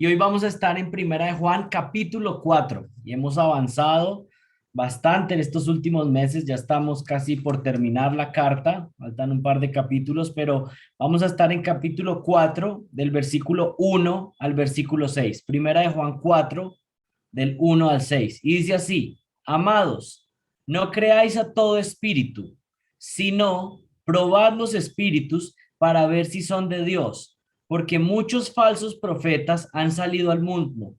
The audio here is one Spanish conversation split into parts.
y hoy vamos a estar en Primera de Juan capítulo 4 y hemos avanzado bastante en estos últimos meses, ya estamos casi por terminar la carta, faltan un par de capítulos, pero vamos a estar en capítulo 4 del versículo 1 al versículo 6. Primera de Juan 4 del 1 al 6 y dice así: Amados, no creáis a todo espíritu, sino probad los espíritus para ver si son de Dios, porque muchos falsos profetas han salido al mundo.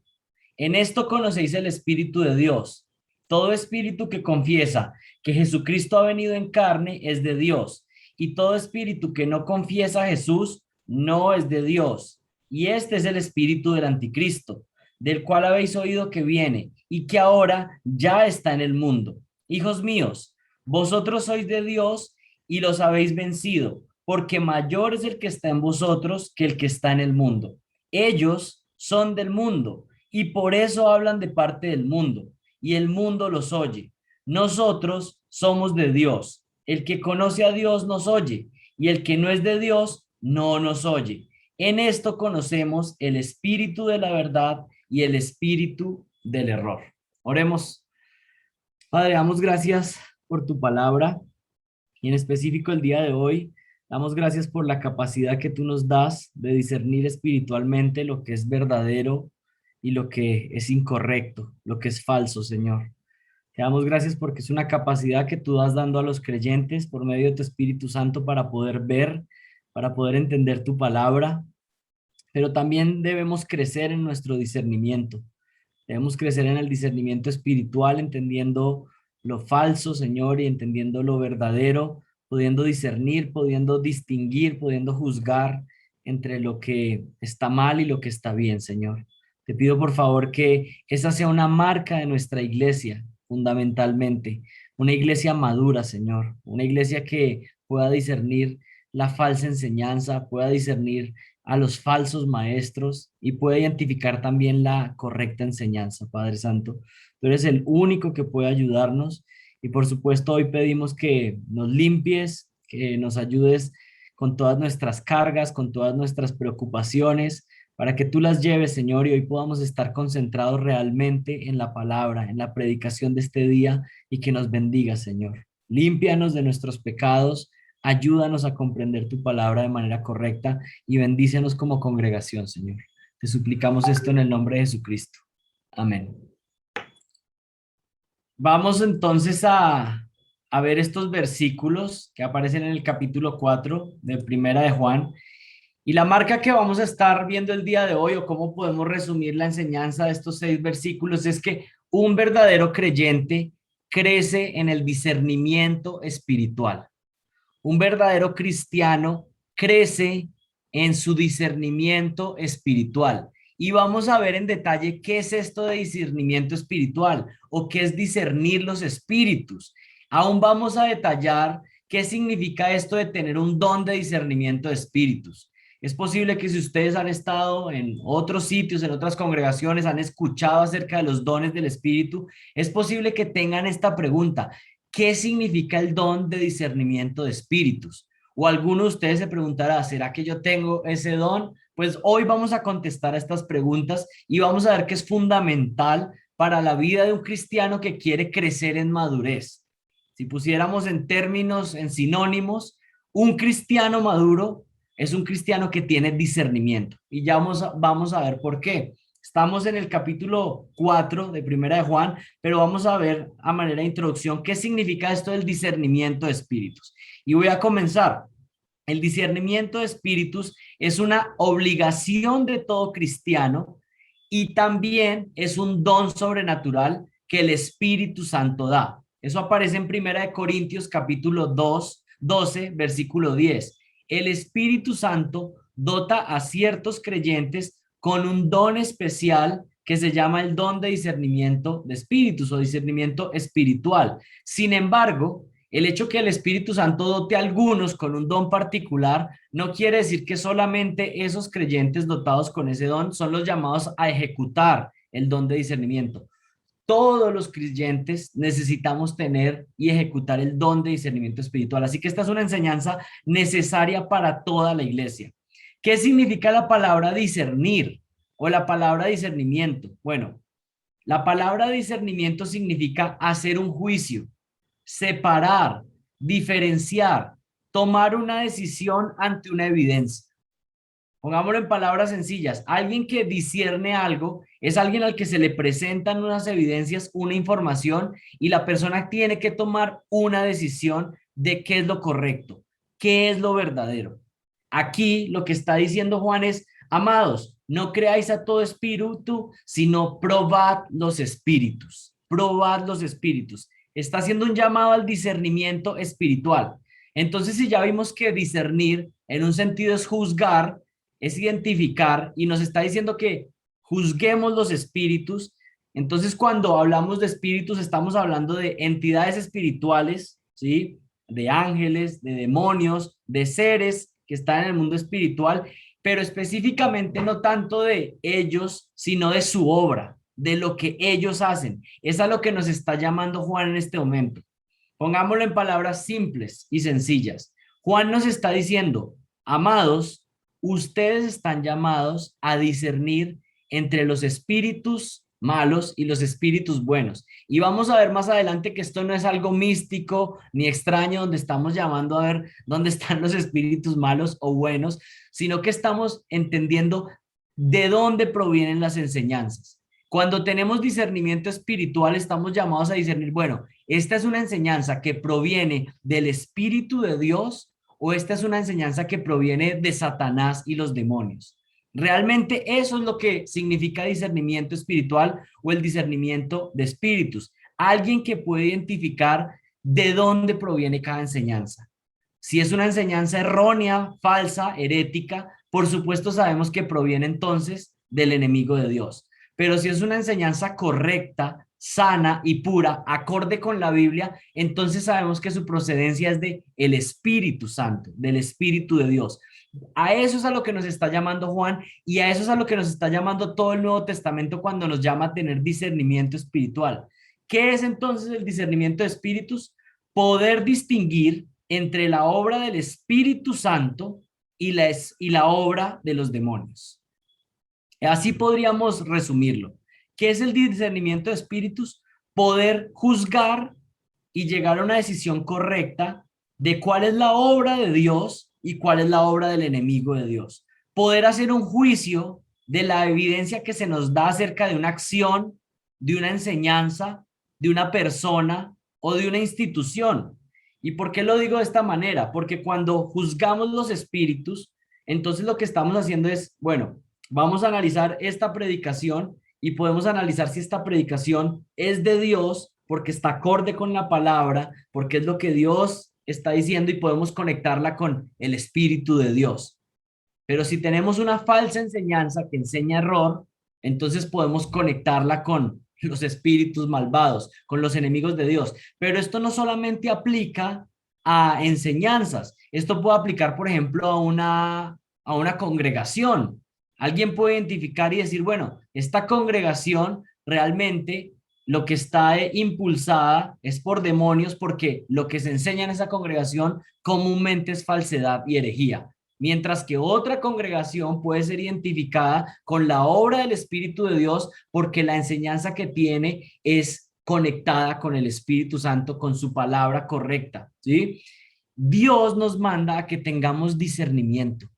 En esto conocéis el Espíritu de Dios. Todo espíritu que confiesa que Jesucristo ha venido en carne es de Dios, y todo espíritu que no confiesa a Jesús no es de Dios. Y este es el espíritu del anticristo, del cual habéis oído que viene y que ahora ya está en el mundo. Hijos míos, vosotros sois de Dios y los habéis vencido, porque mayor es el que está en vosotros que el que está en el mundo. Ellos son del mundo y por eso hablan de parte del mundo, y el mundo los oye. Nosotros somos de Dios. El que conoce a Dios nos oye, y el que no es de Dios no nos oye. En esto conocemos el espíritu de la verdad y el espíritu del error. Oremos. Padre, damos gracias por tu palabra y en específico el día de hoy. Damos gracias por la capacidad que tú nos das de discernir espiritualmente lo que es verdadero y lo que es incorrecto, lo que es falso, Señor. Te damos gracias porque es una capacidad que tú das dando a los creyentes por medio de tu Espíritu Santo para poder ver, para poder entender tu palabra, pero también debemos crecer en nuestro discernimiento. Debemos crecer en el discernimiento espiritual, entendiendo lo falso, Señor, y entendiendo lo verdadero, pudiendo discernir, pudiendo distinguir, pudiendo juzgar entre lo que está mal y lo que está bien, Señor. Te pido por favor que esa sea una marca de nuestra iglesia, fundamentalmente, una iglesia madura, Señor, una iglesia que pueda discernir la falsa enseñanza, pueda discernir a los falsos maestros y puede identificar también la correcta enseñanza, Padre Santo. Tú eres el único que puede ayudarnos y por supuesto hoy pedimos que nos limpies, que nos ayudes con todas nuestras cargas, con todas nuestras preocupaciones, para que tú las lleves, Señor, y hoy podamos estar concentrados realmente en la palabra, en la predicación de este día y que nos bendiga, Señor. Límpianos de nuestros pecados, ayúdanos a comprender tu palabra de manera correcta y bendícenos como congregación, Señor. Te suplicamos esto en el nombre de Jesucristo. Amén. Vamos entonces a ver estos versículos que aparecen en el capítulo 4 de Primera de Juan. Y la marca que vamos a estar viendo el día de hoy, o cómo podemos resumir la enseñanza de estos 6 versículos, es que un verdadero creyente crece en el discernimiento espiritual. Un verdadero cristiano crece en su discernimiento espiritual. Y vamos a ver en detalle qué es esto de discernimiento espiritual o qué es discernir los espíritus. Aún vamos a detallar qué significa esto de tener un don de discernimiento de espíritus. Es posible que si ustedes han estado en otros sitios, en otras congregaciones, han escuchado acerca de los dones del espíritu, es posible que tengan esta pregunta: ¿qué significa el don de discernimiento de espíritus? O alguno de ustedes se preguntará, ¿será que yo tengo ese don? Pues hoy vamos a contestar a estas preguntas y vamos a ver que es fundamental para la vida de un cristiano que quiere crecer en madurez. Si pusiéramos en términos, en sinónimos, un cristiano maduro es un cristiano que tiene discernimiento. Y ya vamos a ver por qué. Estamos en el capítulo 4 de Primera de Juan, pero vamos a ver a manera de introducción qué significa esto del discernimiento de espíritus. Y voy a comenzar. El discernimiento de espíritus es una obligación de todo cristiano y también es un don sobrenatural que el Espíritu Santo da. Eso aparece en Primera de Corintios capítulo 2, 12, versículo 10. El Espíritu Santo dota a ciertos creyentes con un don especial que se llama el don de discernimiento de espíritus o discernimiento espiritual. Sin embargo, el hecho que el Espíritu Santo dote a algunos con un don particular no quiere decir que solamente esos creyentes dotados con ese don son los llamados a ejecutar el don de discernimiento. Todos los creyentes necesitamos tener y ejecutar el don de discernimiento espiritual. Así que esta es una enseñanza necesaria para toda la iglesia. ¿Qué significa la palabra discernir o la palabra discernimiento? Bueno, la palabra discernimiento significa hacer un juicio, separar, diferenciar, tomar una decisión ante una evidencia. Pongámoslo en palabras sencillas, alguien que discierne algo es alguien al que se le presentan unas evidencias, una información y la persona tiene que tomar una decisión de qué es lo correcto, qué es lo verdadero. Aquí lo que está diciendo Juan es, amados, no creáis a todo espíritu, sino probad los espíritus, probad los espíritus. Está haciendo un llamado al discernimiento espiritual. Entonces, si ya vimos que discernir en un sentido es juzgar, es identificar y nos está diciendo que juzguemos los espíritus. Entonces, cuando hablamos de espíritus, estamos hablando de entidades espirituales, ¿sí? De ángeles, de demonios, de seres que están en el mundo espiritual, pero específicamente no tanto de ellos, sino de su obra, de lo que ellos hacen. Es a lo que nos está llamando Juan en este momento. Pongámoslo en palabras simples y sencillas. Juan nos está diciendo, amados, ustedes están llamados a discernir entre los espíritus malos y los espíritus buenos. Y vamos a ver más adelante que esto no es algo místico ni extraño donde estamos llamando a ver dónde están los espíritus malos o buenos, sino que estamos entendiendo de dónde provienen las enseñanzas. Cuando tenemos discernimiento espiritual, estamos llamados a discernir, bueno, esta es una enseñanza que proviene del Espíritu de Dios o esta es una enseñanza que proviene de Satanás y los demonios. Realmente eso es lo que significa discernimiento espiritual o el discernimiento de espíritus. Alguien que puede identificar de dónde proviene cada enseñanza. Si es una enseñanza errónea, falsa, herética, por supuesto sabemos que proviene entonces del enemigo de Dios. Pero si es una enseñanza correcta, sana y pura, acorde con la Biblia, entonces sabemos que su procedencia es de el Espíritu Santo, del Espíritu de Dios. A eso es a lo que nos está llamando Juan y a eso es a lo que nos está llamando todo el Nuevo Testamento cuando nos llama a tener discernimiento espiritual. ¿Qué es entonces el discernimiento de espíritus? Poder distinguir entre la obra del Espíritu Santo y la obra de los demonios. Así podríamos resumirlo. ¿Qué es el discernimiento de espíritus? Poder juzgar y llegar a una decisión correcta de cuál es la obra de Dios y cuál es la obra del enemigo de Dios. Poder hacer un juicio de la evidencia que se nos da acerca de una acción, de una enseñanza, de una persona o de una institución. ¿Y por qué lo digo de esta manera? Porque cuando juzgamos los espíritus, entonces lo que estamos haciendo es, bueno, vamos a analizar esta predicación y podemos analizar si esta predicación es de Dios porque está acorde con la palabra, porque es lo que Dios está diciendo y podemos conectarla con el Espíritu de Dios. Pero si tenemos una falsa enseñanza que enseña error, entonces podemos conectarla con los espíritus malvados, con los enemigos de Dios. Pero esto no solamente aplica a enseñanzas, esto puede aplicar, por ejemplo, a una congregación. Alguien puede identificar y decir, bueno, esta congregación realmente lo que está impulsada es por demonios porque lo que se enseña en esa congregación comúnmente es falsedad y herejía. Mientras que otra congregación puede ser identificada con la obra del Espíritu de Dios porque la enseñanza que tiene es conectada con el Espíritu Santo, con su palabra correcta, ¿sí? Dios nos manda a que tengamos discernimiento.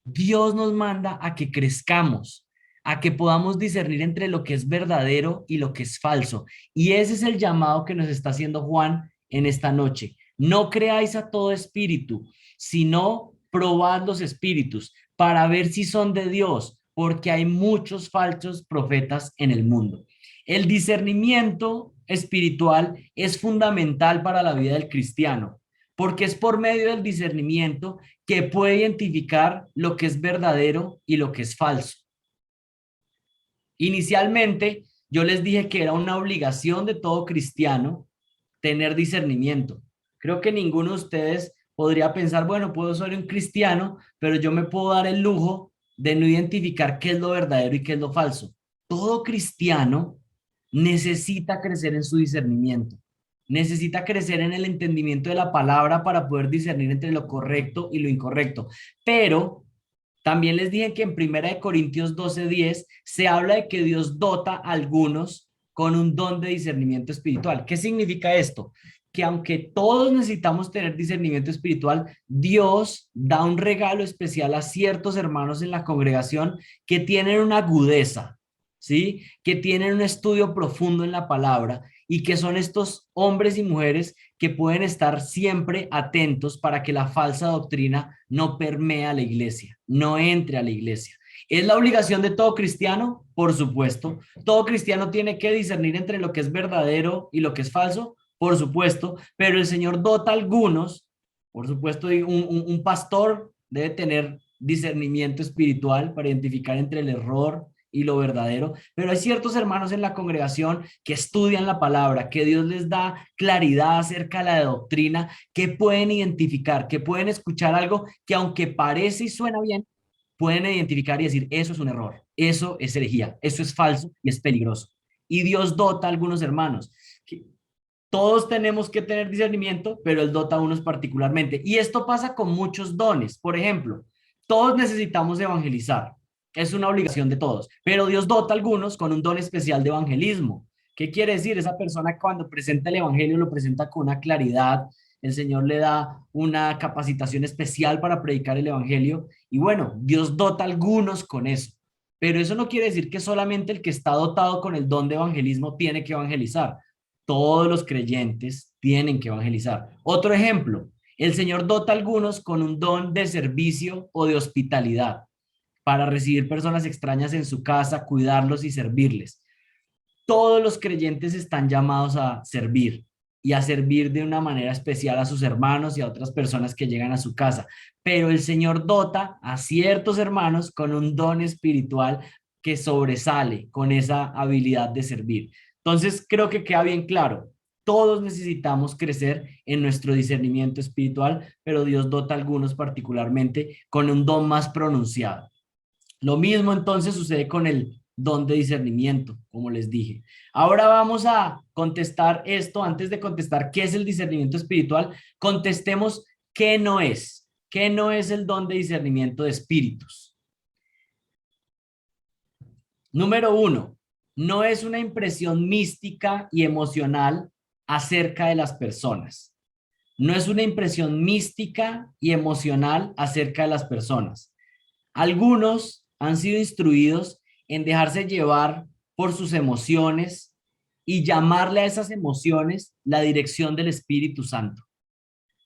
Dios nos manda a que crezcamos, a que podamos discernir entre lo que es verdadero y lo que es falso. Y ese es el llamado que nos está haciendo Juan en esta noche. No creáis a todo espíritu, sino probad los espíritus para ver si son de Dios, porque hay muchos falsos profetas en el mundo. El discernimiento espiritual es fundamental para la vida del cristiano, porque es por medio del discernimiento que puede identificar lo que es verdadero y lo que es falso. Inicialmente, yo les dije que era una obligación de todo cristiano tener discernimiento. Creo que ninguno de ustedes podría pensar, bueno, puedo ser un cristiano, pero yo me puedo dar el lujo de no identificar qué es lo verdadero y qué es lo falso. Todo cristiano necesita crecer en su discernimiento. Necesita crecer en el entendimiento de la palabra para poder discernir entre lo correcto y lo incorrecto. Pero También les dije que en 1 Corintios 12:10 se habla de que Dios dota a algunos con un don de discernimiento espiritual. ¿Qué significa esto? Que aunque todos necesitamos tener discernimiento espiritual, Dios da un regalo especial a ciertos hermanos en la congregación que tienen una agudeza, ¿sí? Que tienen un estudio profundo en la palabra y que son estos hombres y mujeres que pueden estar siempre atentos para que la falsa doctrina no permee a la iglesia, no entre a la iglesia. ¿Es la obligación de todo cristiano? Por supuesto. ¿Todo cristiano tiene que discernir entre lo que es verdadero y lo que es falso? Por supuesto. Pero el Señor dota a algunos, por supuesto, un pastor debe tener discernimiento espiritual para identificar entre el error y lo verdadero, pero hay ciertos hermanos en la congregación que estudian la palabra, que Dios les da claridad acerca de la doctrina, que pueden identificar, que pueden escuchar algo que aunque parece y suena bien, pueden identificar y decir, eso es un error, eso es herejía, eso es falso y es peligroso. Y Dios dota a algunos hermanos. Todos tenemos que tener discernimiento, pero Él dota a unos particularmente. Y esto pasa con muchos dones. Por ejemplo, todos necesitamos evangelizar. Es una obligación de todos. Pero Dios dota a algunos con un don especial de evangelismo. ¿Qué quiere decir? Esa persona cuando presenta el evangelio lo presenta con una claridad. El Señor le da una capacitación especial para predicar el evangelio. Y bueno, Dios dota a algunos con eso. Pero eso no quiere decir que solamente el que está dotado con el don de evangelismo tiene que evangelizar. Todos los creyentes tienen que evangelizar. Otro ejemplo, el Señor dota a algunos con un don de servicio o de hospitalidad para recibir personas extrañas en su casa, cuidarlos y servirles. Todos los creyentes están llamados a servir y a servir de una manera especial a sus hermanos y a otras personas que llegan a su casa. Pero el Señor dota a ciertos hermanos con un don espiritual que sobresale con esa habilidad de servir. Entonces, creo que queda bien claro. Todos necesitamos crecer en nuestro discernimiento espiritual, pero Dios dota a algunos particularmente con un don más pronunciado. Lo mismo entonces sucede con el don de discernimiento, como les dije. Ahora vamos a contestar esto. Antes de contestar qué es el discernimiento espiritual, contestemos qué no es. ¿Qué no es el don de discernimiento de espíritus? Número 1, no es una impresión mística y emocional acerca de las personas. No es una impresión mística y emocional acerca de las personas. Algunos han sido instruidos en dejarse llevar por sus emociones y llamarle a esas emociones la dirección del Espíritu Santo.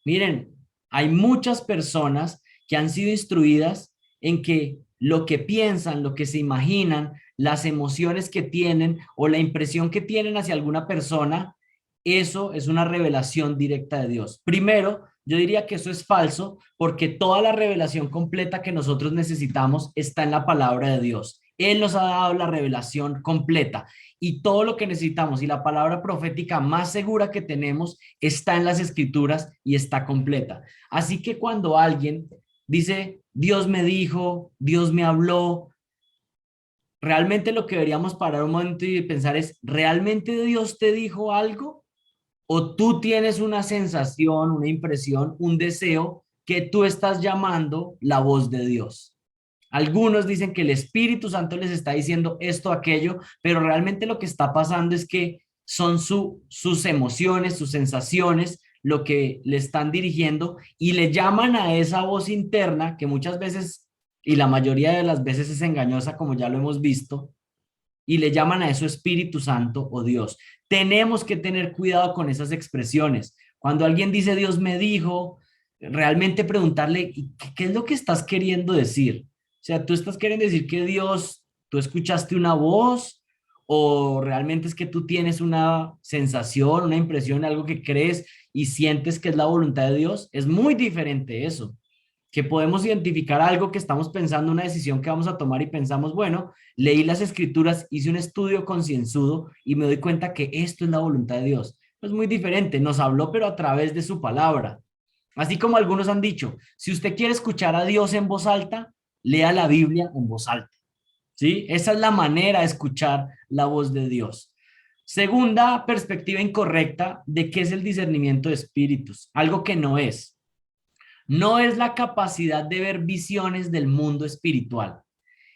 Miren, hay muchas personas que han sido instruidas en que lo que piensan, lo que se imaginan, las emociones que tienen o la impresión que tienen hacia alguna persona, eso es una revelación directa de Dios. Primero, yo diría que eso es falso porque toda la revelación completa que nosotros necesitamos está en la palabra de Dios. Él nos ha dado la revelación completa y todo lo que necesitamos y la palabra profética más segura que tenemos está en las escrituras y está completa. Así que cuando alguien dice, Dios me dijo, Dios me habló, realmente lo que deberíamos parar un momento y pensar es, ¿realmente Dios te dijo algo? ¿O tú tienes una sensación, una impresión, un deseo que tú estás llamando la voz de Dios? Algunos dicen que el Espíritu Santo les está diciendo esto, aquello, pero realmente lo que está pasando es que son sus emociones, sus sensaciones, lo que le están dirigiendo y le llaman a esa voz interna que muchas veces y la mayoría de las veces es engañosa, como ya lo hemos visto, y le llaman a eso Espíritu Santo o Dios. Tenemos que tener cuidado con esas expresiones. Cuando alguien dice Dios me dijo, realmente preguntarle, ¿qué es lo que estás queriendo decir? O sea, ¿tú estás queriendo decir que Dios, tú escuchaste una voz o realmente es que tú tienes una sensación, una impresión, algo que crees y sientes que es la voluntad de Dios? Es muy diferente eso, que podemos identificar algo que estamos pensando, una decisión que vamos a tomar y pensamos, bueno, leí las escrituras, hice un estudio concienzudo y me doy cuenta que esto es la voluntad de Dios. Es muy diferente, nos habló pero a través de su palabra. Así como algunos han dicho, si usted quiere escuchar a Dios en voz alta, lea la Biblia en voz alta. ¿Sí? Esa es la manera de escuchar la voz de Dios. Segunda perspectiva incorrecta de qué es el discernimiento de espíritus, algo que no es. no es la capacidad de ver visiones del mundo espiritual.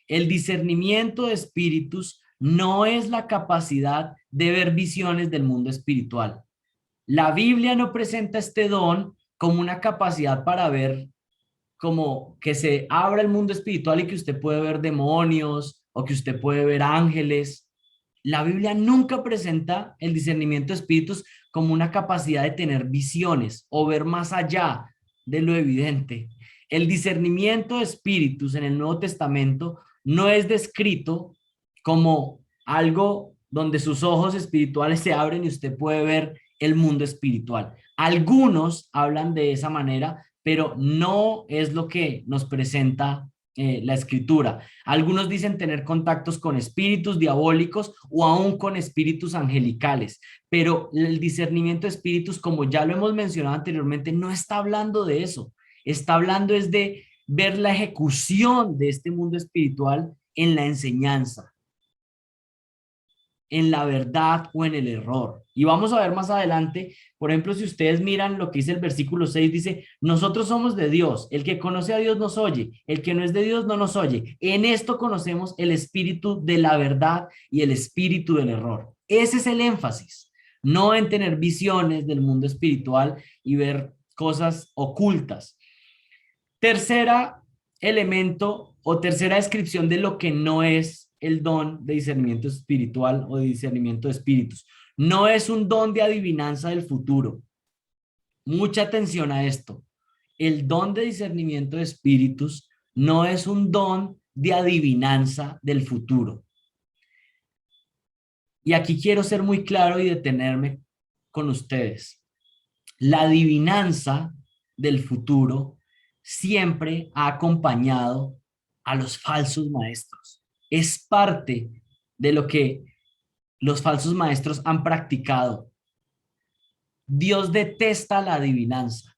El discernimiento de espíritus no es la capacidad de ver visiones del mundo espiritual. La Biblia no presenta este don como una capacidad para ver, como que se abra el mundo espiritual y que usted puede ver demonios o que usted puede ver ángeles. La Biblia nunca presenta el discernimiento de espíritus como una capacidad de tener visiones o ver más allá de lo evidente. El discernimiento de espíritus en el Nuevo Testamento no es descrito como algo donde sus ojos espirituales se abren y usted puede ver el mundo espiritual. Algunos hablan de esa manera, pero no es lo que nos presenta la escritura. Algunos dicen tener contactos con espíritus diabólicos o aún con espíritus angelicales, pero el discernimiento de espíritus, como ya lo hemos mencionado anteriormente, no está hablando de eso. Está hablando es de ver la ejecución de este mundo espiritual en la enseñanza, en la verdad o en el error. Y vamos a ver más adelante, por ejemplo, si ustedes miran lo que dice el versículo 6, dice, nosotros somos de Dios, el que conoce a Dios nos oye, el que no es de Dios no nos oye. En esto conocemos el espíritu de la verdad y el espíritu del error. Ese es el énfasis, no en tener visiones del mundo espiritual y ver cosas ocultas. Tercera elemento o tercera descripción de lo que no es el don de discernimiento espiritual o de discernimiento de espíritus. No es un don de adivinanza del futuro. Mucha atención a esto. El don de discernimiento de espíritus no es un don de adivinanza del futuro. Y aquí quiero ser muy claro y detenerme con ustedes. La adivinanza del futuro siempre ha acompañado a los falsos maestros. Es parte de lo que los falsos maestros han practicado. Dios detesta la adivinanza.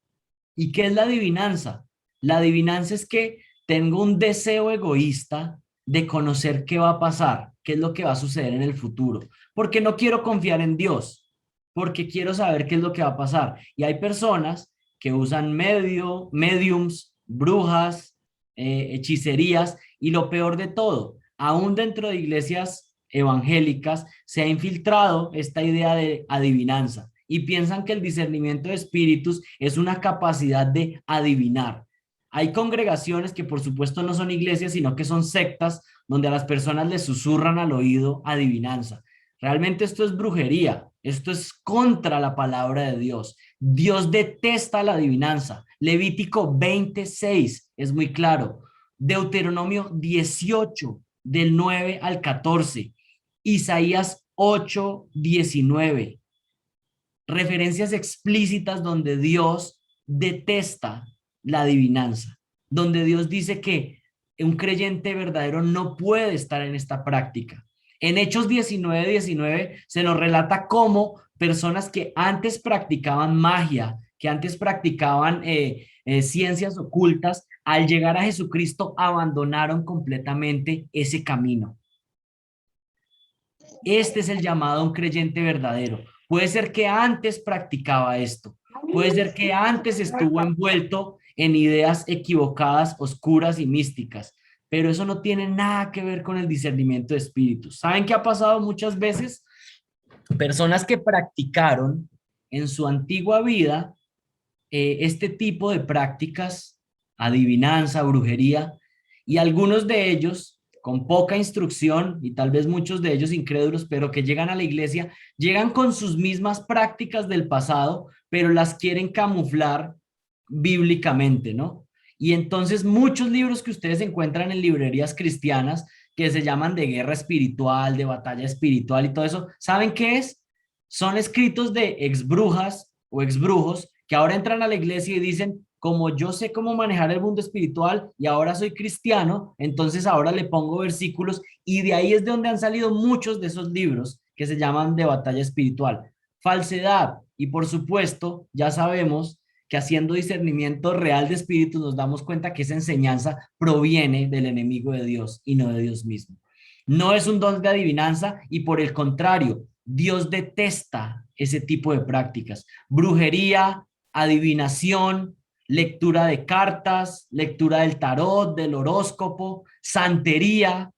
¿Y qué es la adivinanza? La adivinanza es que tengo un deseo egoísta de conocer qué va a pasar, qué es lo que va a suceder en el futuro, porque no quiero confiar en Dios, porque quiero saber qué es lo que va a pasar. Y hay personas que usan mediums, brujas, hechicerías, y lo peor de todo, aún dentro de iglesias evangélicas se ha infiltrado esta idea de adivinanza y piensan que el discernimiento de espíritus es una capacidad de adivinar. Hay congregaciones que por supuesto no son iglesias, sino que son sectas donde a las personas les susurran al oído adivinanza. Realmente esto es brujería, esto es contra la palabra de Dios. Dios detesta la adivinanza. Levítico 26 es muy claro. Deuteronomio 18 del 9 al 14. Isaías 8, 19. Referencias explícitas donde Dios detesta la adivinanza, donde Dios dice que un creyente verdadero no puede estar en esta práctica. En Hechos 19, 19 se nos relata cómo personas que antes practicaban magia, que antes practicaban ciencias ocultas, al llegar a Jesucristo abandonaron completamente ese camino. Este es el llamado a un creyente verdadero. Puede ser que antes practicaba esto, puede ser que antes estuvo envuelto en ideas equivocadas, oscuras y místicas, pero eso no tiene nada que ver con el discernimiento de espíritus. ¿Saben qué ha pasado muchas veces? Personas que practicaron en su antigua vida este tipo de prácticas, adivinanza, brujería, y algunos de ellos con poca instrucción y tal vez muchos de ellos incrédulos, pero que llegan a la iglesia, llegan con sus mismas prácticas del pasado, pero las quieren camuflar bíblicamente, ¿no? Y entonces muchos libros que ustedes encuentran en librerías cristianas que se llaman de guerra espiritual, de batalla espiritual y todo eso, ¿saben qué es? Son escritos de exbrujas o exbrujos que ahora entran a la iglesia y dicen, como yo sé cómo manejar el mundo espiritual y ahora soy cristiano, entonces ahora le pongo versículos y de ahí es de donde han salido muchos de esos libros que se llaman de batalla espiritual. Falsedad. Y por supuesto, ya sabemos que haciendo discernimiento real de espíritus nos damos cuenta que esa enseñanza proviene del enemigo de Dios y no de Dios mismo. No es un don de adivinanza y por el contrario, Dios detesta ese tipo de prácticas. Brujería, adivinación, lectura de cartas, lectura del tarot, del horóscopo, santería.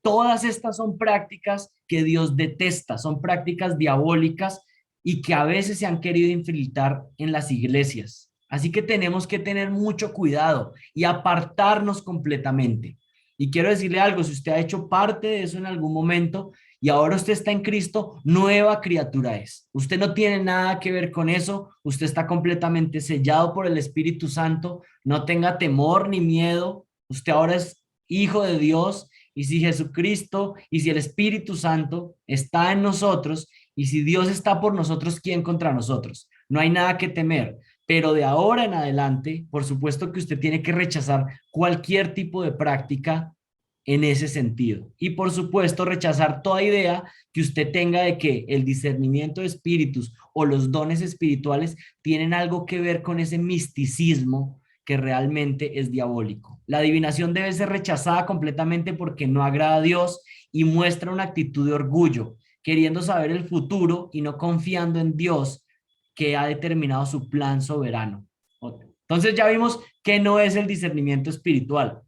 Todas estas son prácticas que Dios detesta, son prácticas diabólicas y que a veces se han querido infiltrar en las iglesias. Así que tenemos que tener mucho cuidado y apartarnos completamente. Y quiero decirle algo, si usted ha hecho parte de eso en algún momento y ahora usted está en Cristo, nueva criatura es. Usted no tiene nada que ver con eso, usted está completamente sellado por el Espíritu Santo, no tenga temor ni miedo, usted ahora es hijo de Dios y si Jesucristo y si el Espíritu Santo está en nosotros y si Dios está por nosotros, ¿quién contra nosotros? No hay nada que temer. Pero de ahora en adelante, por supuesto que usted tiene que rechazar cualquier tipo de práctica en ese sentido. Y por supuesto, rechazar toda idea que usted tenga de que el discernimiento de espíritus o los dones espirituales tienen algo que ver con ese misticismo que realmente es diabólico. La adivinación debe ser rechazada completamente porque no agrada a Dios y muestra una actitud de orgullo, queriendo saber el futuro y no confiando en Dios que ha determinado su plan soberano. Entonces ya vimos que no es el discernimiento espiritual.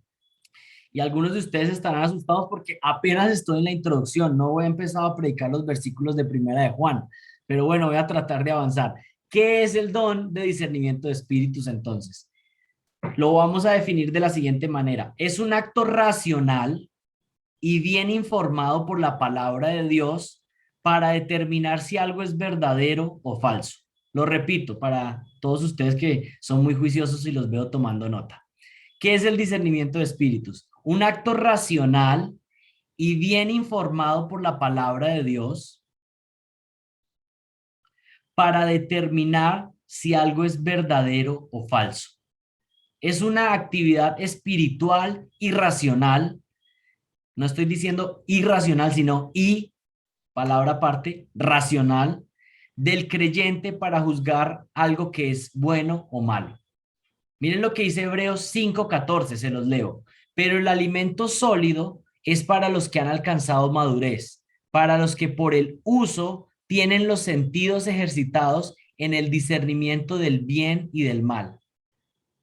Y algunos de ustedes estarán asustados porque apenas estoy en la introducción, no voy a empezar a predicar los versículos de Primera de Juan, pero bueno, voy a tratar de avanzar. ¿Qué es el don de discernimiento de espíritus entonces? Lo vamos a definir de la siguiente manera. Es un acto racional y bien informado por la palabra de Dios para determinar si algo es verdadero o falso. Lo repito para todos ustedes que son muy juiciosos y los veo tomando nota. ¿Qué es el discernimiento de espíritus? Un acto racional y bien informado por la palabra de Dios para determinar si algo es verdadero o falso. Es una actividad espiritual y racional. No estoy diciendo irracional, sino palabra aparte, racional, del creyente para juzgar algo que es bueno o malo. Miren lo que dice Hebreos 5:14, se los leo. Pero el alimento sólido es para los que han alcanzado madurez, para los que por el uso tienen los sentidos ejercitados en el discernimiento del bien y del mal.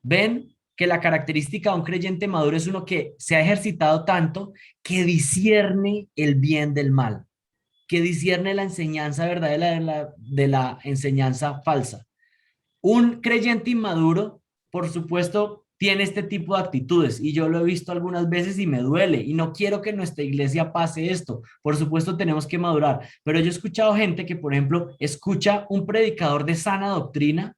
¿Ven que la característica de un creyente maduro es uno que se ha ejercitado tanto que discierne el bien del mal, que discierne la enseñanza verdadera de la enseñanza falsa? Un creyente inmaduro, por supuesto, tiene este tipo de actitudes y yo lo he visto algunas veces y me duele y no quiero que en nuestra iglesia pase esto. Por supuesto, tenemos que madurar, pero yo he escuchado gente que, por ejemplo, escucha un predicador de sana doctrina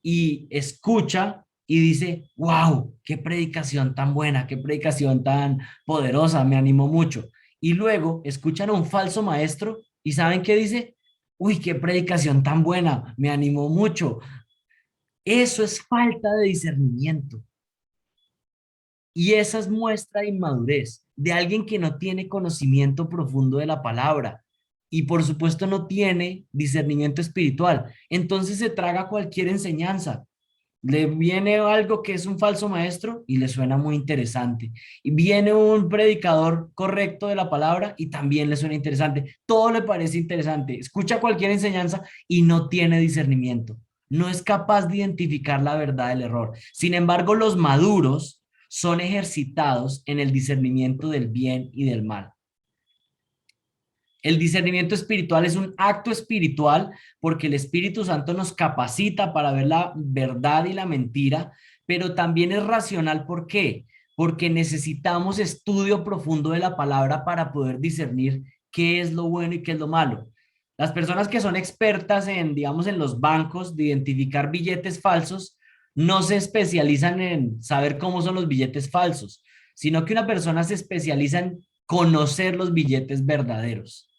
y escucha y dice, wow, qué predicación tan buena, qué predicación tan poderosa, me animó mucho. Y luego escuchan a un falso maestro y ¿saben qué dice? Uy, qué predicación tan buena, me animó mucho. Eso es falta de discernimiento. Y esa es muestra de inmadurez, de alguien que no tiene conocimiento profundo de la palabra y por supuesto no tiene discernimiento espiritual. Entonces se traga cualquier enseñanza. Le viene algo que es un falso maestro y le suena muy interesante. Y viene un predicador correcto de la palabra y también le suena interesante. Todo le parece interesante. Escucha cualquier enseñanza y no tiene discernimiento. No es capaz de identificar la verdad del error. Sin embargo, los maduros son ejercitados en el discernimiento del bien y del mal. El discernimiento espiritual es un acto espiritual porque el Espíritu Santo nos capacita para ver la verdad y la mentira, pero también es racional. ¿Por qué? Porque necesitamos estudio profundo de la palabra para poder discernir qué es lo bueno y qué es lo malo. Las personas que son expertas en, digamos, en los bancos de identificar billetes falsos, no se especializan en saber cómo son los billetes falsos, sino que una persona se especializa en conocer los billetes verdaderos.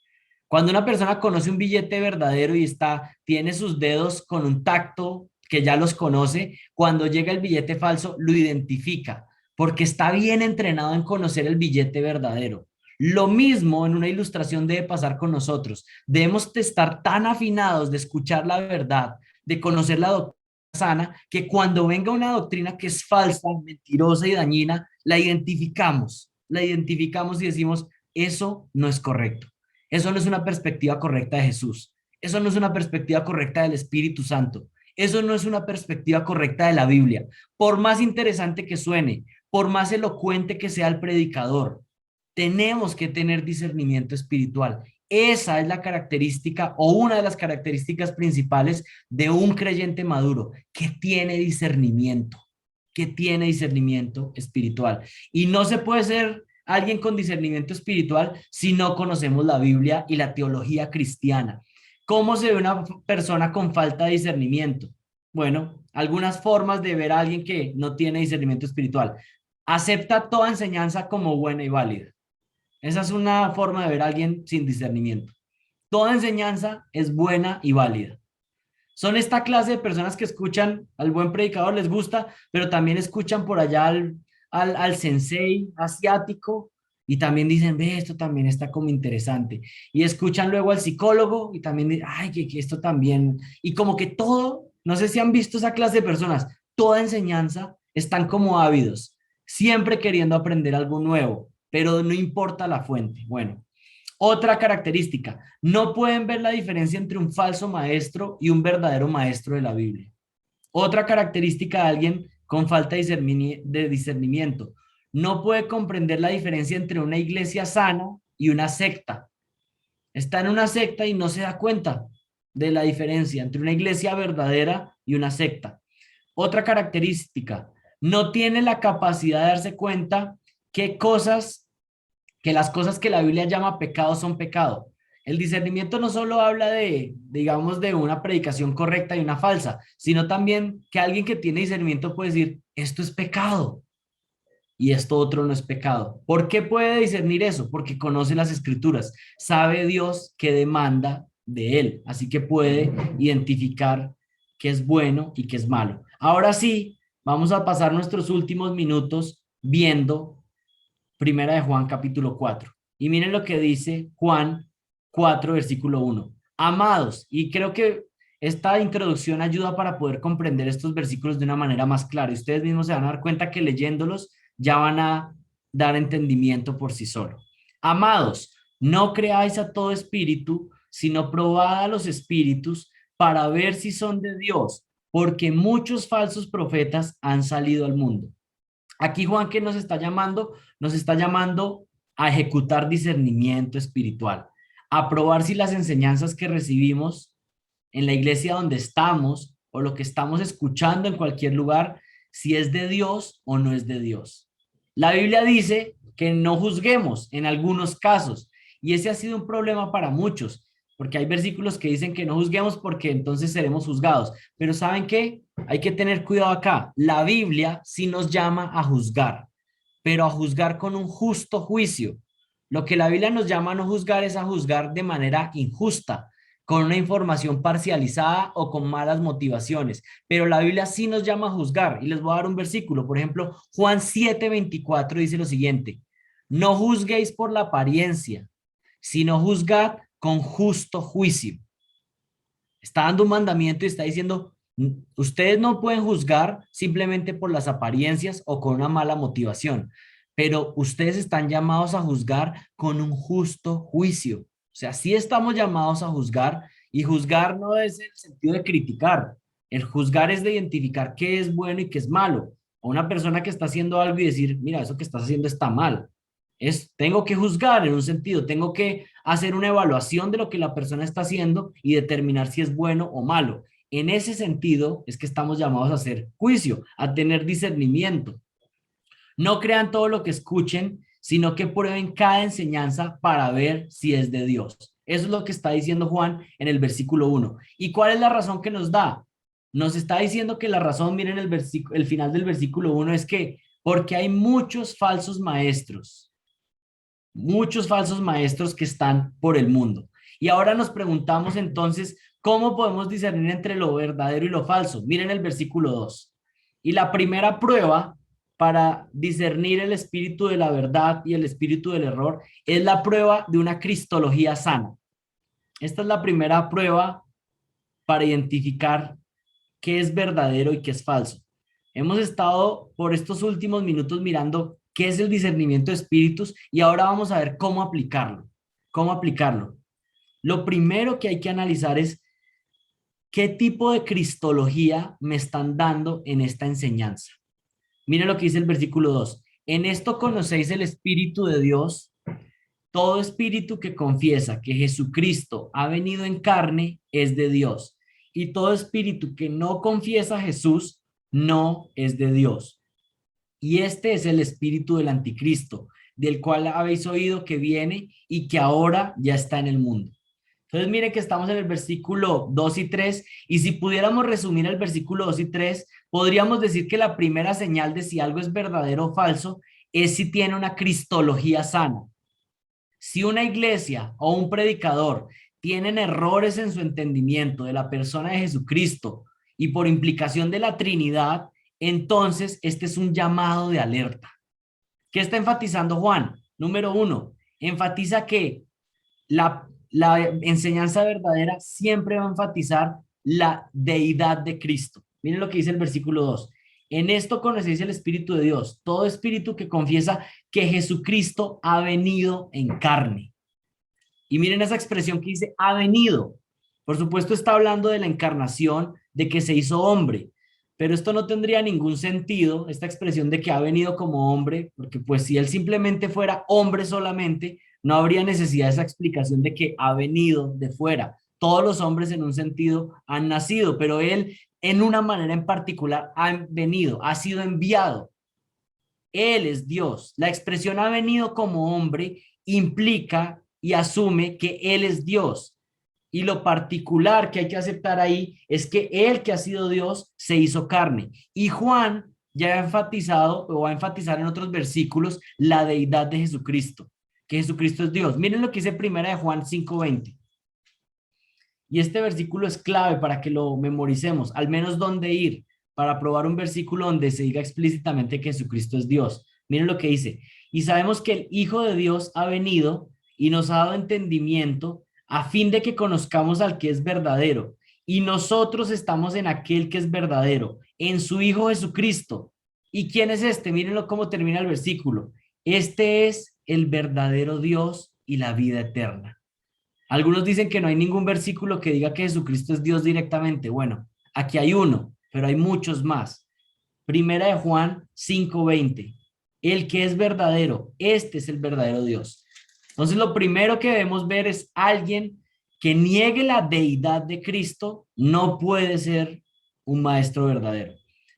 Cuando una persona conoce un billete verdadero y tiene sus dedos con un tacto que ya los conoce, cuando llega el billete falso lo identifica, porque está bien entrenado en conocer el billete verdadero. Lo mismo en una ilustración debe pasar con nosotros. Debemos de estar tan afinados de escuchar la verdad, de conocer la doctrina sana, que cuando venga una doctrina que es falsa, mentirosa y dañina, la identificamos y decimos, eso no es correcto. Eso no es una perspectiva correcta de Jesús. Eso no es una perspectiva correcta del Espíritu Santo. Eso no es una perspectiva correcta de la Biblia. Por más interesante que suene, por más elocuente que sea el predicador, tenemos que tener discernimiento espiritual. Esa es la característica o una de las características principales de un creyente maduro, que tiene discernimiento espiritual. Y no se puede ser alguien con discernimiento espiritual si no conocemos la Biblia y la teología cristiana. ¿Cómo se ve una persona con falta de discernimiento? Bueno, algunas formas de ver a alguien que no tiene discernimiento espiritual. Acepta toda enseñanza como buena y válida. Esa es una forma de ver a alguien sin discernimiento. Toda enseñanza es buena y válida. Son esta clase de personas que escuchan al buen predicador, les gusta, pero también escuchan por allá al sensei asiático y también dicen, ve, esto también está como interesante. Y escuchan luego al psicólogo y también dicen, ay, que esto también. Y como que todo, no sé si han visto esa clase de personas, toda enseñanza están como ávidos, siempre queriendo aprender algo nuevo, pero no importa la fuente. Bueno, otra característica, no pueden ver la diferencia entre un falso maestro y un verdadero maestro de la Biblia. Otra característica de alguien con falta de discernimiento, no puede comprender la diferencia entre una iglesia sana y una secta. Está en una secta y no se da cuenta de la diferencia entre una iglesia verdadera y una secta. Otra característica, no tiene la capacidad de darse cuenta qué cosas que las cosas que la Biblia llama pecado son pecado. El discernimiento no solo habla de, digamos, de una predicación correcta y una falsa, sino también que alguien que tiene discernimiento puede decir, esto es pecado y esto otro no es pecado. ¿Por qué puede discernir eso? Porque conoce las escrituras, sabe Dios qué demanda de él, así que puede identificar qué es bueno y qué es malo. Ahora sí, vamos a pasar nuestros últimos minutos viendo Primera de Juan capítulo 4. Y miren lo que dice Juan 4 versículo 1. Amados, y creo que esta introducción ayuda para poder comprender estos versículos de una manera más clara. Y ustedes mismos se van a dar cuenta que leyéndolos ya van a dar entendimiento por sí solo. Amados, no creáis a todo espíritu, sino probad a los espíritus para ver si son de Dios, porque muchos falsos profetas han salido al mundo. Aquí Juan, ¿qué nos está llamando? Nos está llamando a ejecutar discernimiento espiritual, a probar si las enseñanzas que recibimos en la iglesia donde estamos o lo que estamos escuchando en cualquier lugar, si es de Dios o no es de Dios. La Biblia dice que no juzguemos en algunos casos y ese ha sido un problema para muchos, porque hay versículos que dicen que no juzguemos porque entonces seremos juzgados. Pero ¿saben qué? Hay que tener cuidado acá. La Biblia sí nos llama a juzgar, pero a juzgar con un justo juicio. Lo que la Biblia nos llama a no juzgar es a juzgar de manera injusta, con una información parcializada o con malas motivaciones. Pero la Biblia sí nos llama a juzgar. Y les voy a dar un versículo. Por ejemplo, Juan 7:24 dice lo siguiente: no juzguéis por la apariencia, sino juzgad con justo juicio. Está dando un mandamiento y está diciendo, ustedes no pueden juzgar simplemente por las apariencias o con una mala motivación, pero ustedes están llamados a juzgar con un justo juicio. O sea, sí estamos llamados a juzgar y juzgar no es el sentido de criticar. El juzgar es de identificar qué es bueno y qué es malo. A una persona que está haciendo algo y decir, mira, eso que estás haciendo está mal. Tengo que juzgar en un sentido, tengo que hacer una evaluación de lo que la persona está haciendo y determinar si es bueno o malo. En ese sentido es que estamos llamados a hacer juicio, a tener discernimiento. No crean todo lo que escuchen, sino que prueben cada enseñanza para ver si es de Dios. Eso es lo que está diciendo Juan en el versículo 1. ¿Y cuál es la razón que nos da? Nos está diciendo que la razón, miren el final del versículo 1, es que porque hay muchos falsos maestros que están por el mundo. Y ahora nos preguntamos entonces, ¿cómo podemos discernir entre lo verdadero y lo falso? Miren el versículo 2. Y la primera prueba para discernir el espíritu de la verdad y el espíritu del error es la prueba de una cristología sana. Esta es la primera prueba para identificar qué es verdadero y qué es falso. Hemos estado por estos últimos minutos mirando qué es el discernimiento de espíritus y ahora vamos a ver cómo aplicarlo. ¿Cómo aplicarlo? Lo primero que hay que analizar es ¿Qué tipo de cristología me están dando en esta enseñanza? Mire lo que dice el versículo 2. En esto conocéis el Espíritu de Dios. Todo espíritu que confiesa que Jesucristo ha venido en carne es de Dios. Y todo espíritu que no confiesa a Jesús no es de Dios. Y este es el espíritu del anticristo, del cual habéis oído que viene y que ahora ya está en el mundo. Entonces, mire que estamos en el versículo 2 y 3, y si pudiéramos resumir el versículo 2 y 3, podríamos decir que la primera señal de si algo es verdadero o falso es si tiene una cristología sana. Si una iglesia o un predicador tienen errores en su entendimiento de la persona de Jesucristo y por implicación de la Trinidad, entonces este es un llamado de alerta. ¿Qué está enfatizando Juan? Número uno, enfatiza que la enseñanza verdadera siempre va a enfatizar la deidad de Cristo. Miren lo que dice el versículo 2. En esto conocéis el Espíritu de Dios, todo espíritu que confiesa que Jesucristo ha venido en carne. Y miren esa expresión que dice ha venido. Por supuesto está hablando de la encarnación, de que se hizo hombre, pero esto no tendría ningún sentido, esta expresión de que ha venido como hombre, porque pues si él simplemente fuera hombre solamente, no habría necesidad de esa explicación de que ha venido de fuera. Todos los hombres en un sentido han nacido, pero él en una manera en particular ha venido, ha sido enviado. Él es Dios. La expresión ha venido como hombre implica y asume que Él es Dios. Y lo particular que hay que aceptar ahí es que Él que ha sido Dios se hizo carne. Y Juan ya ha enfatizado o va a enfatizar en otros versículos la deidad de Jesucristo, que Jesucristo es Dios. Miren lo que dice primera de Juan 5:20. Y este versículo es clave para que lo memoricemos, al menos dónde ir para probar un versículo donde se diga explícitamente que Jesucristo es Dios. Miren lo que dice. Y sabemos que el Hijo de Dios ha venido y nos ha dado entendimiento a fin de que conozcamos al que es verdadero. Y nosotros estamos en aquel que es verdadero, en su Hijo Jesucristo. ¿Y quién es este? Mírenlo cómo termina el versículo. Este es el verdadero Dios y la vida eterna. Algunos dicen que no hay ningún versículo que diga que Jesucristo es Dios directamente. Bueno, aquí hay uno, pero hay muchos más. Primera de Juan 5:20. El que es verdadero, este es el verdadero Dios. Entonces, lo primero que debemos ver es alguien que niegue la deidad de Cristo, no puede ser un maestro verdadero.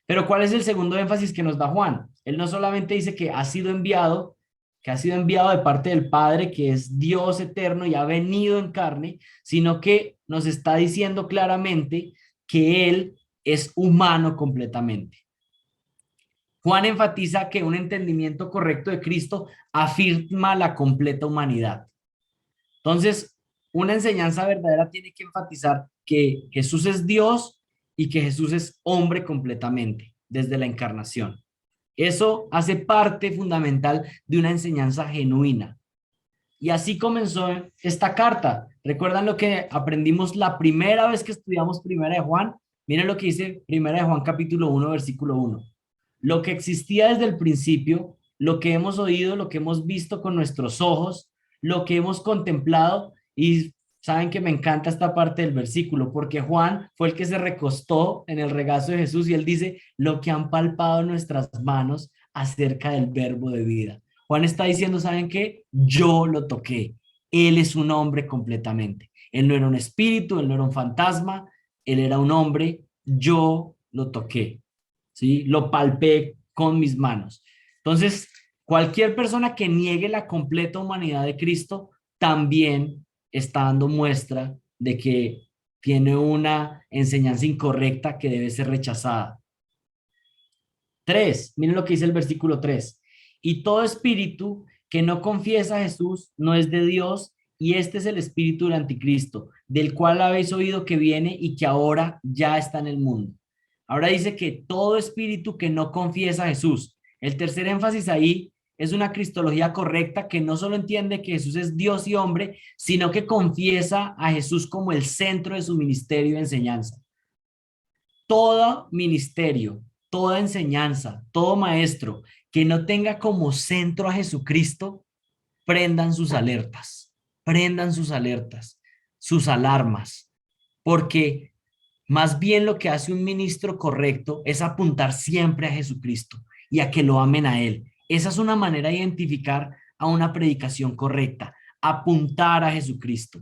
Pero ¿cuál es el segundo énfasis que nos da Juan? Él no solamente dice que ha sido enviado de parte del Padre, que es Dios eterno y ha venido en carne, sino que nos está diciendo claramente que Él es humano completamente. Juan enfatiza que un entendimiento correcto de Cristo afirma la completa humanidad. Entonces, una enseñanza verdadera tiene que enfatizar que Jesús es Dios y que Jesús es hombre completamente desde la encarnación. Eso hace parte fundamental de una enseñanza genuina. Y así comenzó esta carta. ¿Recuerdan lo que aprendimos la primera vez que estudiamos Primera de Juan? Miren lo que dice Primera de Juan capítulo 1, versículo 1. Lo que existía desde el principio, lo que hemos oído, lo que hemos visto con nuestros ojos, lo que hemos contemplado, y saben que me encanta esta parte del versículo, porque Juan fue el que se recostó en el regazo de Jesús y él dice, lo que han palpado nuestras manos acerca del verbo de vida. Juan está diciendo, ¿saben qué? Yo lo toqué. Él es un hombre completamente. Él no era un espíritu, él no era un fantasma, él era un hombre. Yo lo toqué, ¿sí? Lo palpé con mis manos. Entonces, cualquier persona que niegue la completa humanidad de Cristo también está dando muestra de que tiene una enseñanza incorrecta que debe ser rechazada. 3, miren lo que dice el versículo 3. Y todo espíritu que no confiesa a Jesús no es de Dios, y este es el espíritu del anticristo, del cual habéis oído que viene y que ahora ya está en el mundo. Ahora dice que todo espíritu que no confiesa a Jesús. El tercer énfasis ahí es una cristología correcta que no solo entiende que Jesús es Dios y hombre, sino que confiesa a Jesús como el centro de su ministerio de enseñanza. Todo ministerio, toda enseñanza, todo maestro que no tenga como centro a Jesucristo, prendan sus alertas, sus alarmas, porque Más bien lo que hace un ministro correcto es apuntar siempre a Jesucristo y a que lo amen a Él. Esa es una manera de identificar a una predicación correcta, apuntar a Jesucristo.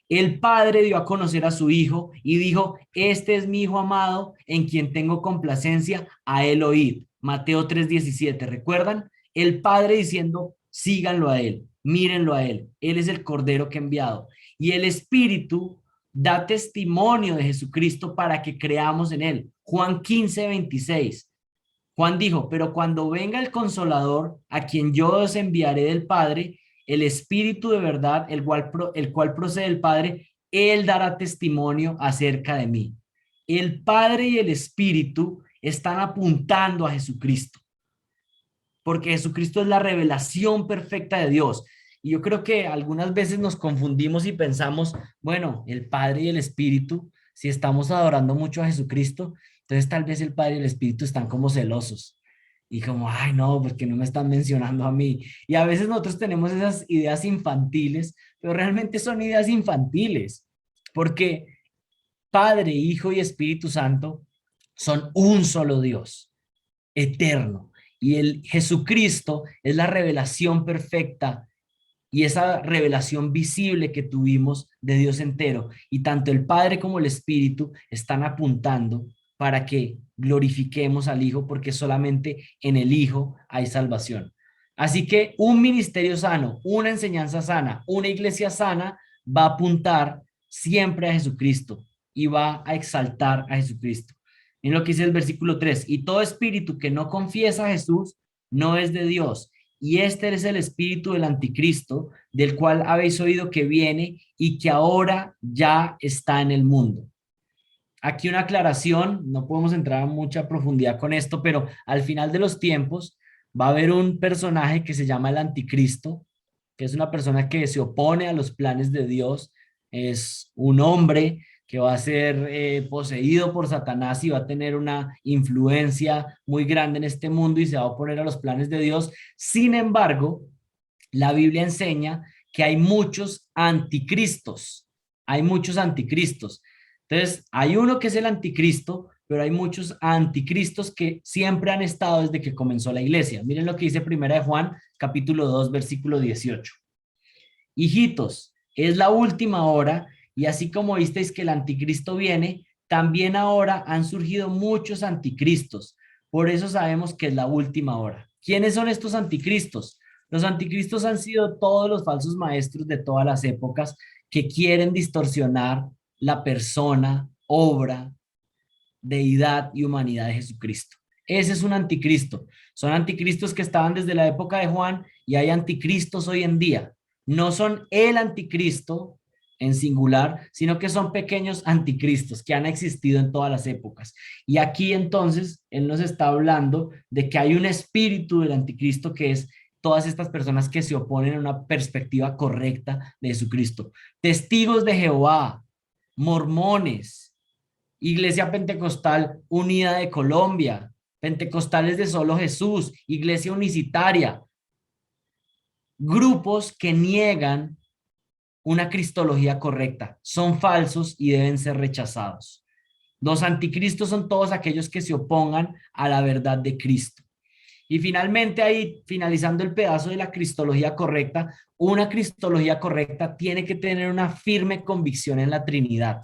El Padre dio a conocer a su Hijo y dijo, este es mi Hijo amado en quien tengo complacencia, a Él oíd. Mateo 3:17, ¿recuerdan? El Padre diciendo, síganlo a Él, mírenlo a Él. Él es el Cordero que he enviado. Y el Espíritu da testimonio de Jesucristo para que creamos en Él. Juan 15:26. Juan dijo, pero cuando venga el Consolador, a quien yo os enviaré del Padre, el Espíritu de verdad, el cual procede del Padre, Él dará testimonio acerca de mí. El Padre y el Espíritu están apuntando a Jesucristo, porque Jesucristo es la revelación perfecta de Dios. Y yo creo que algunas veces nos confundimos y pensamos, bueno, el Padre y el Espíritu, si estamos adorando mucho a Jesucristo, entonces tal vez el Padre y el Espíritu están como celosos. Y como, ay, no, porque no me están mencionando a mí. Y a veces nosotros tenemos esas ideas infantiles, pero realmente son ideas infantiles, porque Padre, Hijo y Espíritu Santo son un solo Dios eterno. Y el Jesucristo es la revelación perfecta y esa revelación visible que tuvimos de Dios entero. Y tanto el Padre como el Espíritu están apuntando para que glorifiquemos al Hijo, porque solamente en el Hijo hay salvación. Así que un ministerio sano, una enseñanza sana, una iglesia sana va a apuntar siempre a Jesucristo y va a exaltar a Jesucristo. En lo que dice el versículo 3, y todo espíritu que no confiesa a Jesús no es de Dios. Y este es el espíritu del anticristo, del cual habéis oído que viene y que ahora ya está en el mundo. Aquí una aclaración, no podemos entrar a mucha profundidad con esto, pero al final de los tiempos va a haber un personaje que se llama el anticristo, que es una persona que se opone a los planes de Dios, es un hombre que va a ser poseído por Satanás y va a tener una influencia muy grande en este mundo y se va a oponer a los planes de Dios. Sin embargo, la Biblia enseña que hay muchos anticristos. Entonces, hay uno que es el anticristo, pero hay muchos anticristos que siempre han estado desde que comenzó la iglesia. Miren lo que dice Primera de Juan, capítulo 2, versículo 18. Hijitos, es la última hora, y así como visteis que el anticristo viene, también ahora han surgido muchos anticristos. Por eso sabemos que es la última hora. ¿Quiénes son estos anticristos? Los anticristos han sido todos los falsos maestros de todas las épocas que quieren distorsionar la persona, obra, deidad y humanidad de Jesucristo. Ese es un anticristo. Son anticristos que estaban desde la época de Juan y hay anticristos hoy en día. No son el anticristo en singular, sino que son pequeños anticristos que han existido en todas las épocas. Y aquí entonces él nos está hablando de que hay un espíritu del anticristo que es todas estas personas que se oponen a una perspectiva correcta de Jesucristo. Testigos de Jehová, mormones, Iglesia Pentecostal Unida de Colombia, Pentecostales de Solo Jesús, Iglesia Unicitaria, grupos que niegan una cristología correcta, son falsos y deben ser rechazados. Los anticristos son todos aquellos que se opongan a la verdad de Cristo. Y finalmente ahí, finalizando el pedazo de la cristología correcta, una cristología correcta tiene que tener una firme convicción en la Trinidad.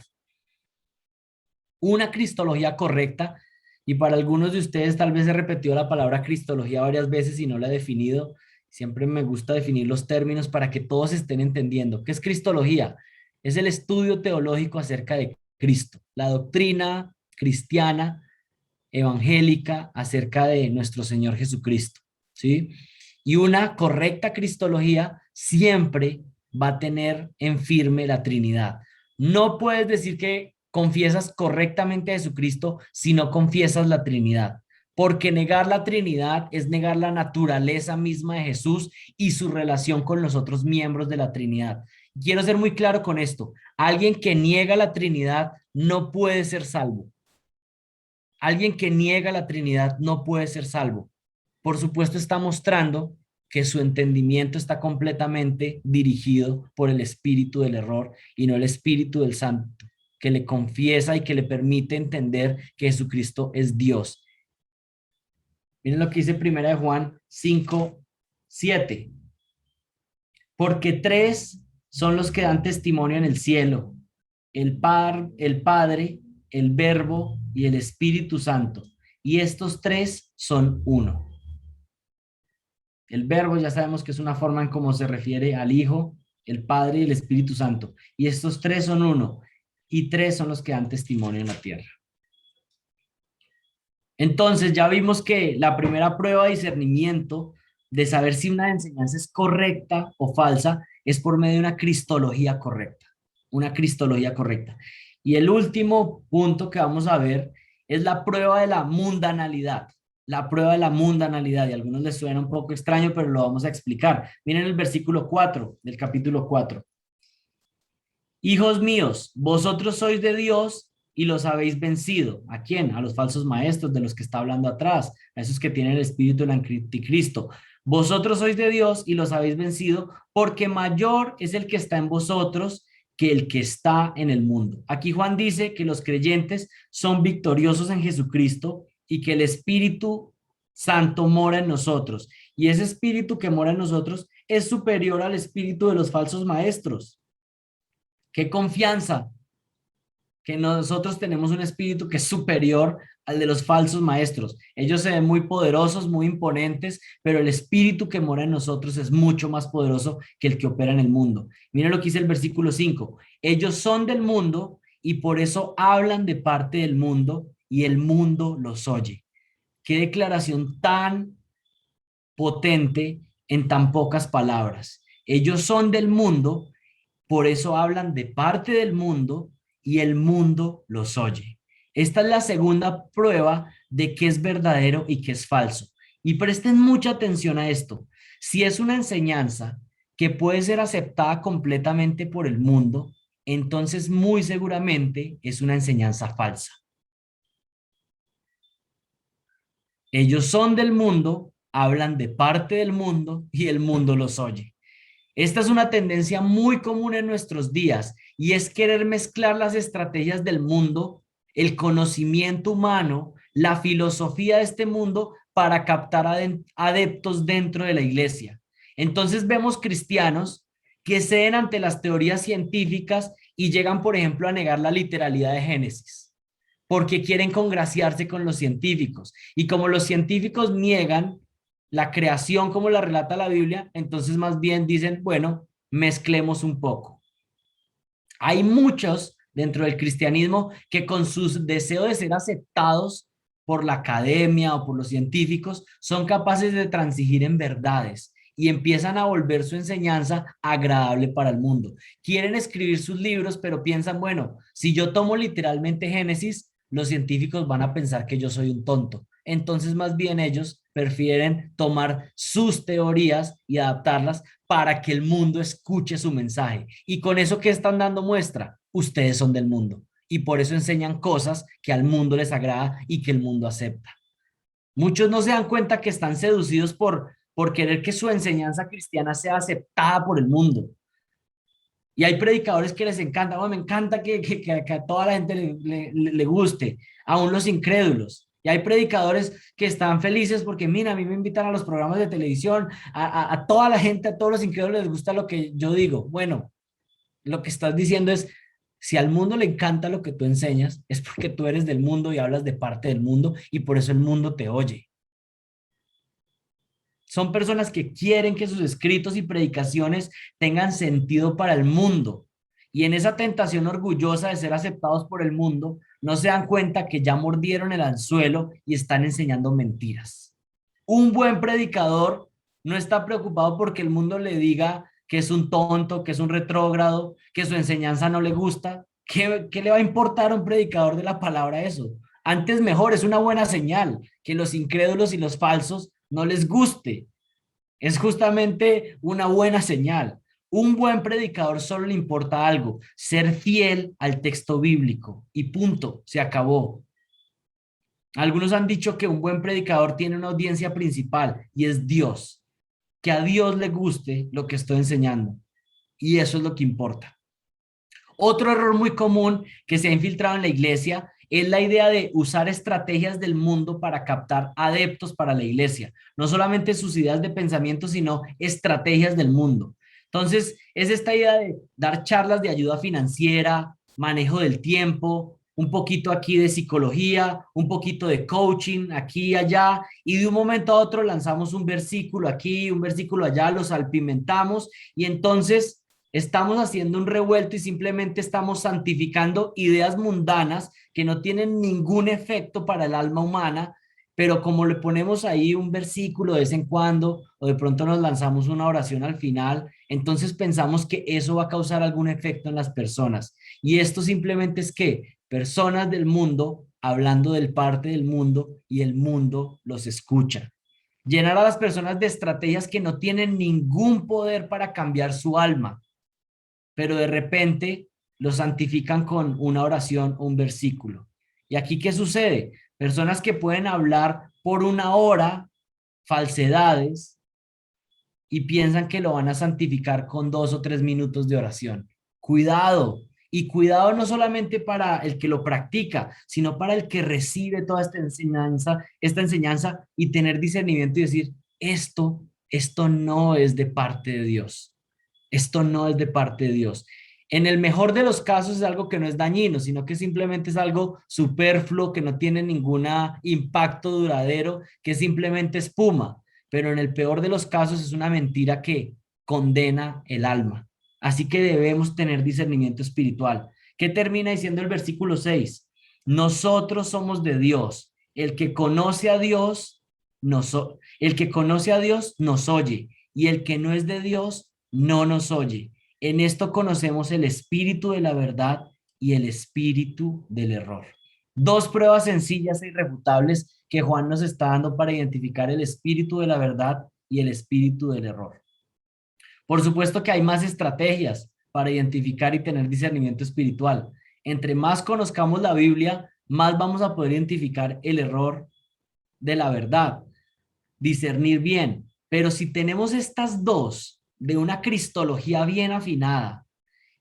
Una cristología correcta, y para algunos de ustedes tal vez he repetido la palabra cristología varias veces y no la he definido. Siempre me gusta definir los términos para que todos estén entendiendo. ¿Qué es cristología? Es el estudio teológico acerca de Cristo, la doctrina cristiana, evangélica acerca de nuestro Señor Jesucristo, ¿sí? Y una correcta cristología siempre va a tener en firme la Trinidad. No puedes decir que confiesas correctamente a Jesucristo si no confiesas la Trinidad, porque negar la Trinidad es negar la naturaleza misma de Jesús y su relación con los otros miembros de la Trinidad. Quiero ser muy claro con esto. Alguien que niega la Trinidad no puede ser salvo. Alguien que niega la Trinidad no puede ser salvo. Por supuesto, está mostrando que su entendimiento está completamente dirigido por el espíritu del error y no el espíritu del santo, que le confiesa y que le permite entender que Jesucristo es Dios. Miren lo que dice Primera de Juan 5:7. Porque tres son los que dan testimonio en el cielo: el Padre, el Verbo y el Espíritu Santo. Y estos tres son uno. El Verbo ya sabemos que es una forma en cómo se refiere al Hijo, el Padre y el Espíritu Santo. Y estos tres son uno. Y tres son los que dan testimonio en la tierra. Entonces ya vimos que la primera prueba de discernimiento de saber si una enseñanza es correcta o falsa es por medio de una cristología correcta, una cristología correcta. Y el último punto que vamos a ver es la prueba de la mundanalidad, la prueba de la mundanalidad, y a algunos les suena un poco extraño, pero lo vamos a explicar. Miren el versículo 4 del capítulo 4. Hijos míos, vosotros sois de Dios y los habéis vencido. ¿A quién? A los falsos maestros de los que está hablando atrás, a esos que tienen el espíritu del anticristo. Vosotros sois de Dios y los habéis vencido, porque mayor es el que está en vosotros que el que está en el mundo. Aquí Juan dice que los creyentes son victoriosos en Jesucristo y que el Espíritu Santo mora en nosotros. Y ese espíritu que mora en nosotros es superior al espíritu de los falsos maestros. Qué confianza que nosotros tenemos un espíritu que es superior al de los falsos maestros. Ellos se ven muy poderosos, muy imponentes, pero el espíritu que mora en nosotros es mucho más poderoso que el que opera en el mundo. Miren lo que dice el versículo 5. Ellos son del mundo y por eso hablan de parte del mundo y el mundo los oye. Qué declaración tan potente en tan pocas palabras. Ellos son del mundo, por eso hablan de parte del mundo y el mundo los oye. Esta es la segunda prueba de qué es verdadero y qué es falso. Y presten mucha atención a esto. Si es una enseñanza que puede ser aceptada completamente por el mundo, entonces muy seguramente es una enseñanza falsa. Ellos son del mundo, hablan de parte del mundo y el mundo los oye. Esta es una tendencia muy común en nuestros días y es querer mezclar las estrategias del mundo, el conocimiento humano, la filosofía de este mundo para captar adeptos dentro de la iglesia. Entonces vemos cristianos que ceden ante las teorías científicas y llegan, por ejemplo, a negar la literalidad de Génesis, porque quieren congraciarse con los científicos. Y como los científicos niegan la creación como la relata la Biblia, entonces más bien dicen, bueno, mezclemos un poco. Hay muchos dentro del cristianismo que con su deseo de ser aceptados por la academia o por los científicos son capaces de transigir en verdades y empiezan a volver su enseñanza agradable para el mundo. Quieren escribir sus libros, pero piensan, bueno, si yo tomo literalmente Génesis, los científicos van a pensar que yo soy un tonto. Entonces, más bien ellos prefieren tomar sus teorías y adaptarlas para que el mundo escuche su mensaje. Y con eso, ¿qué están dando muestra? Ustedes son del mundo. Y por eso enseñan cosas que al mundo les agrada y que el mundo acepta. Muchos no se dan cuenta que están seducidos por querer que su enseñanza cristiana sea aceptada por el mundo. Y hay predicadores que les encanta, oh, me encanta que a toda la gente le guste, aún los incrédulos. Y hay predicadores que están felices porque, mira, a mí me invitan a los programas de televisión, a toda la gente, a todos los incrédulos les gusta lo que yo digo. Bueno, lo que estás diciendo es, si al mundo le encanta lo que tú enseñas, es porque tú eres del mundo y hablas de parte del mundo y por eso el mundo te oye. Son personas que quieren que sus escritos y predicaciones tengan sentido para el mundo. Y en esa tentación orgullosa de ser aceptados por el mundo, no se dan cuenta que ya mordieron el anzuelo y están enseñando mentiras. Un buen predicador no está preocupado porque el mundo le diga que es un tonto, que es un retrógrado, que su enseñanza no le gusta. ¿Qué le va a importar a un predicador de la palabra eso? Antes mejor, es una buena señal que los incrédulos y los falsos no les guste. Es justamente una buena señal. Un buen predicador solo le importa algo: ser fiel al texto bíblico y punto, se acabó. Algunos han dicho que un buen predicador tiene una audiencia principal y es Dios, que a Dios le guste lo que estoy enseñando y eso es lo que importa. Otro error muy común que se ha infiltrado en la iglesia es la idea de usar estrategias del mundo para captar adeptos para la iglesia. No solamente sus ideas de pensamiento, sino estrategias del mundo. Entonces, es esta idea de dar charlas de ayuda financiera, manejo del tiempo, un poquito aquí de psicología, un poquito de coaching aquí y allá, y de un momento a otro lanzamos un versículo aquí, un versículo allá, los salpimentamos, y entonces estamos haciendo un revuelto y simplemente estamos santificando ideas mundanas que no tienen ningún efecto para el alma humana, pero como le ponemos ahí un versículo de vez en cuando o de pronto nos lanzamos una oración al final, entonces pensamos que eso va a causar algún efecto en las personas. Y esto simplemente es que personas del mundo hablando del parte del mundo y el mundo los escucha. Llenar a las personas de estrategias que no tienen ningún poder para cambiar su alma, pero de repente lo santifican con una oración o un versículo. ¿Y aquí qué sucede? Personas que pueden hablar por una hora falsedades y piensan que lo van a santificar con 2 o 3 minutos de oración. Cuidado. Y cuidado no solamente para el que lo practica, sino para el que recibe toda esta enseñanza y tener discernimiento y decir, esto no es de parte de Dios. Esto no es de parte de Dios. En el mejor de los casos es algo que no es dañino, sino que simplemente es algo superfluo, que no tiene ningún impacto duradero, que es simplemente espuma. Pero en el peor de los casos es una mentira que condena el alma. Así que debemos tener discernimiento espiritual. ¿Qué termina diciendo el versículo 6? Nosotros somos de Dios. El que conoce a Dios el que conoce a Dios nos oye, y el que no es de Dios no nos oye. En esto conocemos el espíritu de la verdad y el espíritu del error. Dos pruebas sencillas e irrefutables que Juan nos está dando para identificar el espíritu de la verdad y el espíritu del error. Por supuesto que hay más estrategias para identificar y tener discernimiento espiritual. Entre más conozcamos la Biblia, más vamos a poder identificar el error de la verdad, discernir bien. Pero si tenemos estas dos de una cristología bien afinada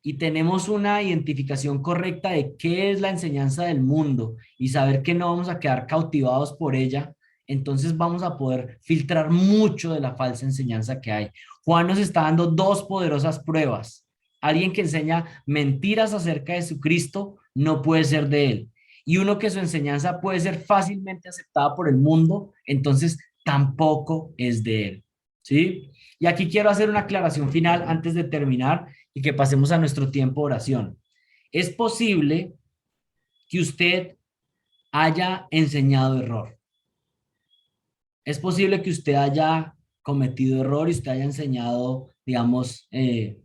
y tenemos una identificación correcta de qué es la enseñanza del mundo y saber que no vamos a quedar cautivados por ella, entonces vamos a poder filtrar mucho de la falsa enseñanza que hay. Juan nos está dando dos poderosas pruebas. Alguien que enseña mentiras acerca de Jesucristo no puede ser de él. Y uno que su enseñanza puede ser fácilmente aceptada por el mundo, entonces tampoco es de él. ¿Sí? Y aquí quiero hacer una aclaración final antes de terminar y que pasemos a nuestro tiempo de oración. Es posible que usted haya enseñado error. Es posible que usted haya cometido error y usted haya enseñado, digamos,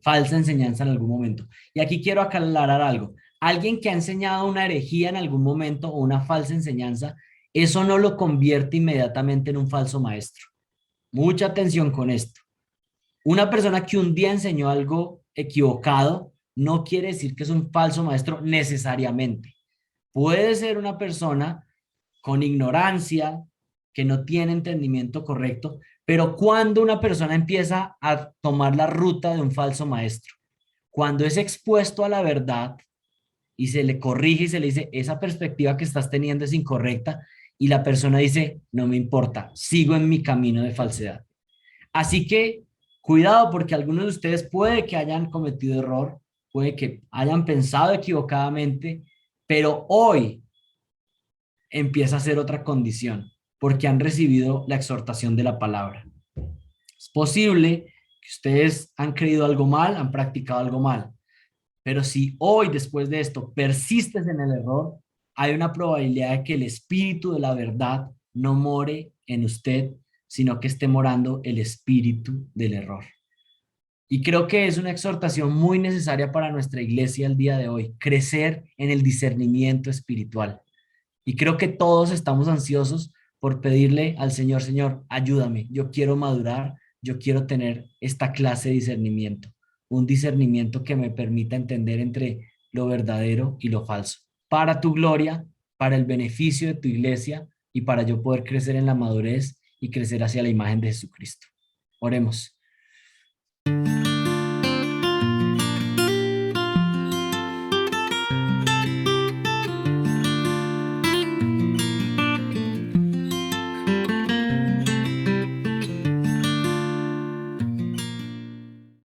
falsa enseñanza en algún momento. Y aquí quiero aclarar algo. Alguien que ha enseñado una herejía en algún momento o una falsa enseñanza, eso no lo convierte inmediatamente en un falso maestro. Mucha atención con esto. Una persona que un día enseñó algo equivocado no quiere decir que es un falso maestro necesariamente. Puede ser una persona con ignorancia, que no tiene entendimiento correcto, pero cuando una persona empieza a tomar la ruta de un falso maestro, cuando es expuesto a la verdad y se le corrige y se le dice, esa perspectiva que estás teniendo es incorrecta, y la persona dice, no me importa, sigo en mi camino de falsedad. Así que cuidado porque algunos de ustedes puede que hayan cometido error, puede que hayan pensado equivocadamente, pero hoy empieza a ser otra condición porque han recibido la exhortación de la palabra. Es posible que ustedes han creído algo mal, han practicado algo mal, pero si hoy después de esto persistes en el error, hay una probabilidad de que el espíritu de la verdad no more en usted, sino que esté morando el espíritu del error. Y creo que es una exhortación muy necesaria para nuestra iglesia el día de hoy, crecer en el discernimiento espiritual. Y creo que todos estamos ansiosos por pedirle al Señor, Señor, ayúdame, yo quiero madurar, yo quiero tener esta clase de discernimiento, un discernimiento que me permita entender entre lo verdadero y lo falso, para tu gloria, para el beneficio de tu iglesia y para yo poder crecer en la madurez y crecer hacia la imagen de Jesucristo. Oremos.